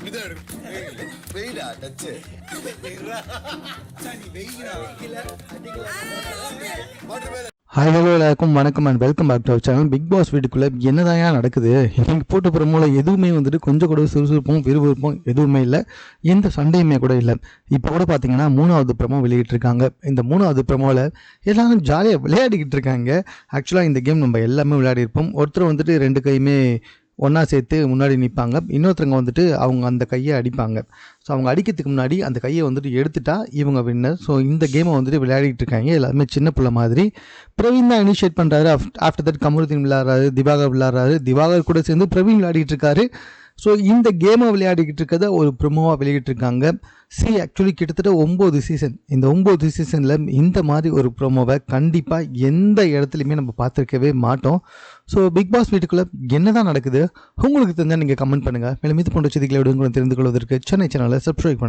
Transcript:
Hi hello எல்லாருக்கும் வணக்கம் and welcome back to our channel. Big boss வீட்டுக்குள்ளே என்னதான் நடக்குது? இன்னைக்கு போட்டு ப்ரோமோல எதுவுமே வந்துட்டு கொஞ்சம் கூட சுறுசுறுப்பும் விறுவிறுப்பும் எதுவுமே இல்லை, எந்த சண்டையுமே கூட இல்லை. இப்போ கூட பார்த்தீங்கன்னா 3வது ப்ரோமோ வெளியிட்டிருக்காங்க. இந்த 3வது ப்ரோமோவில் எல்லாரும் ஜாலியாக விளையாடிக்கிட்டு இருக்காங்க. ஆக்சுவலாக இந்த கேம் நம்ம எல்லாமே விளையாடிருப்போம். ஒருத்தர் வந்துட்டு 2 கையுமே ஒன்றா சேர்த்து முன்னாடி நிற்பாங்க, இன்னொருத்தவங்க வந்துட்டு அவங்க அந்த கையை அடிப்பாங்க. ஸோ அவங்க அடிக்கிறதுக்கு முன்னாடி அந்த கையை வந்துட்டு எடுத்துட்டா இவங்க வின்னர். ஸோ இந்த கேமை வந்துட்டு விளையாடிட்டு இருக்காங்க எல்லாருமே சின்ன பிள்ளை மாதிரி. பிரவீன் தான் இனிஷியேட் பண்ணுறாரு. ஆஃப்டர் தட் கமருதீன் விளையாடுறாரு, திவாகர் விளையாடுறாரு, திவாகர் கூட சேர்ந்து பிரவீன் விளையாடிட்டு இருக்காரு. ஸோ இந்த கேமை விளையாடிக்கிட்டு இருக்கிறத ஒரு ப்ரோமோவாக வெளியிட்டிருக்காங்க. ஆக்சுவலி கிட்டத்தட்ட 9 சீசன். இந்த 9 சீசனில் இந்த மாதிரி ஒரு ப்ரோமோவை கண்டிப்பாக எந்த இடத்துலையுமே நம்ம பார்த்துருக்கவே மாட்டோம். ஸோ பிக் பாஸ் வீட்டுக்குள்ளே என்ன தான் நடக்குது உங்களுக்கு தெரிஞ்சால் நீங்கள் கமெண்ட் பண்ணுங்கள். மேலும் இது போன்ற செய்திகளை விட தெரிந்து கொள்வதற்கு சென்னை சேனலை சப்ஸ்கிரைப் பண்ணுங்கள்.